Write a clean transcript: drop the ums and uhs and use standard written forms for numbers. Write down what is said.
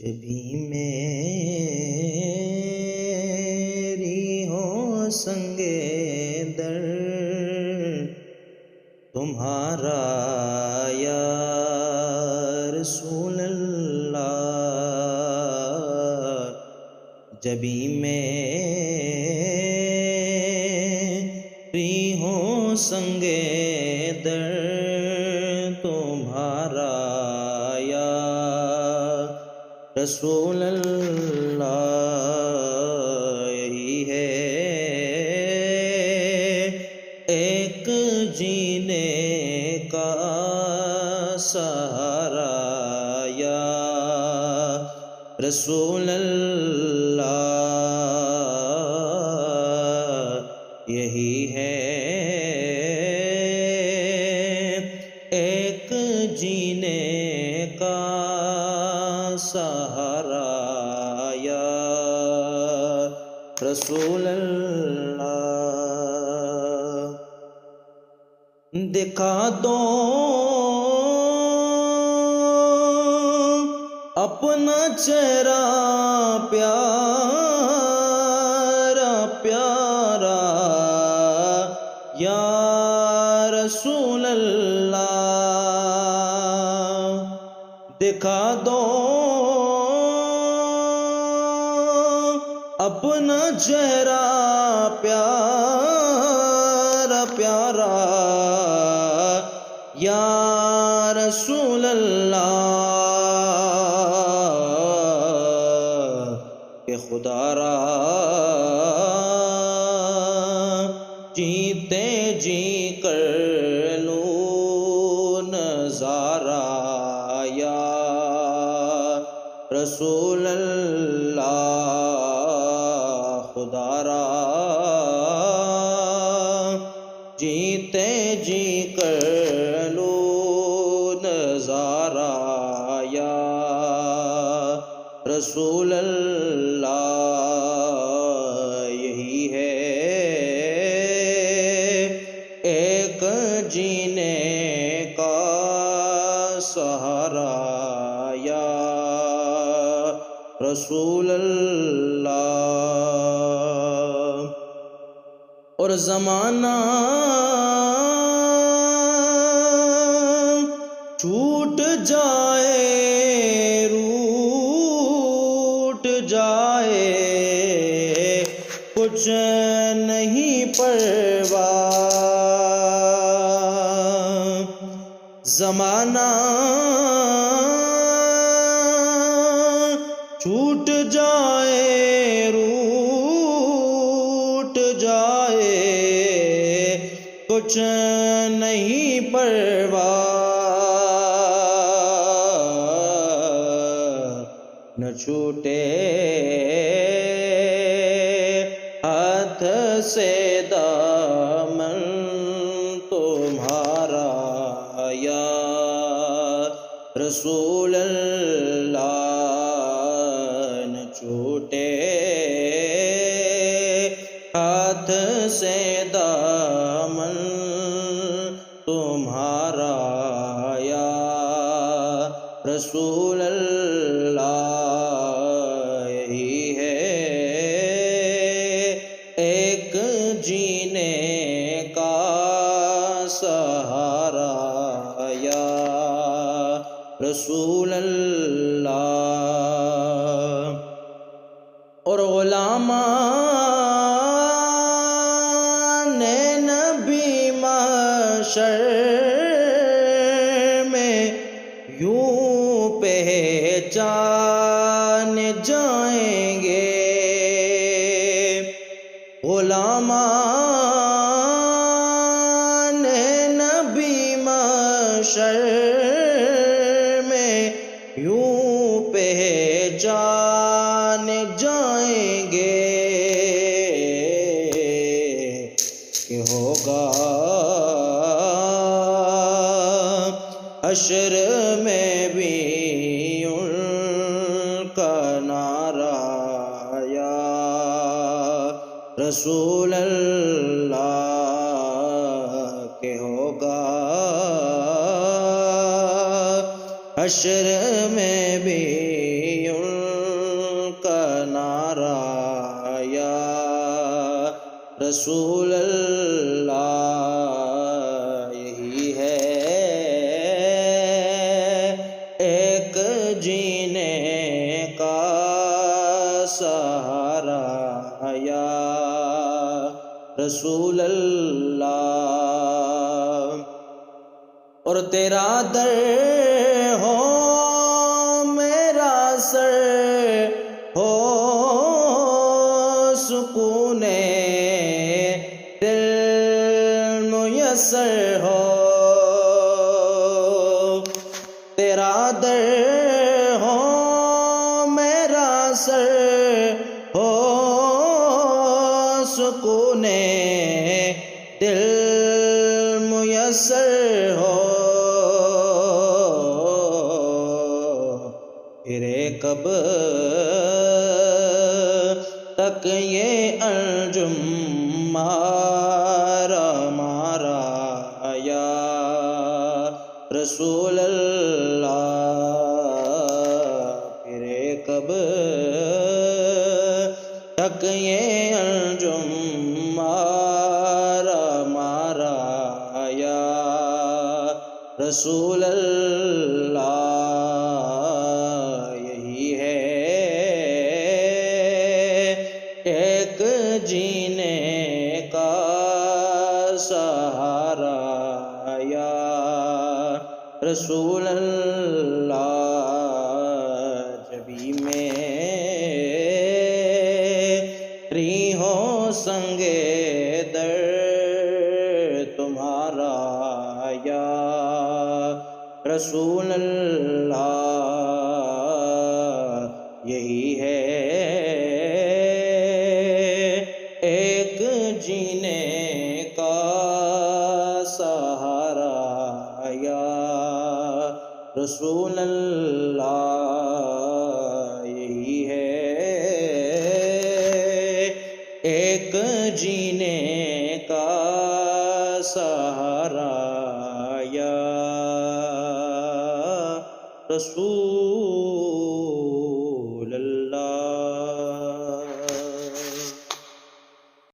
جبھی میری ہو سنگ در تمہارا یا رسول اللہ، جبھی میری ہو سنگ در تمہارا یا رسول اللہ، یہی ہے ایک جینے کا سہارا یا رسول اللہ، یہی ہے ایک جینے کا سہارا یا رسول اللہ، دکھا دو اپنا چہرہ پیارا پیارا یا رسول اللہ، دکھا دو اپنا چہرہ پیارا پیارا یا رسول اللہ، کہ خدا را جیتے جی کر لوں نظارہ یا رسول اللہ، خدا را جیتے جی کر لوں نظارہ یا رسول اللہ، یہی ہے ایک جینے کا سہارا یا رسول اللہ، اور زمانہ چھوٹ جائے روٹ جائے کچھ نہیں پرواہ، زمانہ چھوٹ جائے روٹ جائے کچھ نہیں پرواہ، نہ چھوٹے ہاتھ سے دامن تمہارا یا رسول اللہ، نہ چھوٹے ہاتھ سے دامن تمہارا یا رسول اللہ، یہی ہے ایک جینے کا سہارا یا رسول اللہ، اور غلامان نبی محشر میں یوں پہچان جائیں گے، غلامان نبی محشر میں یوں پہچان جائیں گے، کہ ہوگا حشر میں بھی ان کا نعرہ یا رسول اللہ، کہ ہوگا حشر میں بھی ان رسول اللہ یہی ہے ایک جینے کا سہارا یا رسول اللہ اور تیرا در ہو میرا سر ہو سکون دل میسر ہو تیرا در ہو میرا سر ہو سکون دل میسر ہو پھرے کب تک یہ انجم مارا یا رسول اللہ پھرے کب تک یہ انجم مارا یا رسول اللہ یہی ہے ایک جینے کا سہارا یا رسول اللہ جبھی میری ہو سنگے در تمہارا یا رسول اللہ یہی ہے ایک جینے کا سہارا یا رسول اللہ یہی ہے ایک جینے کا سہارا یا رسول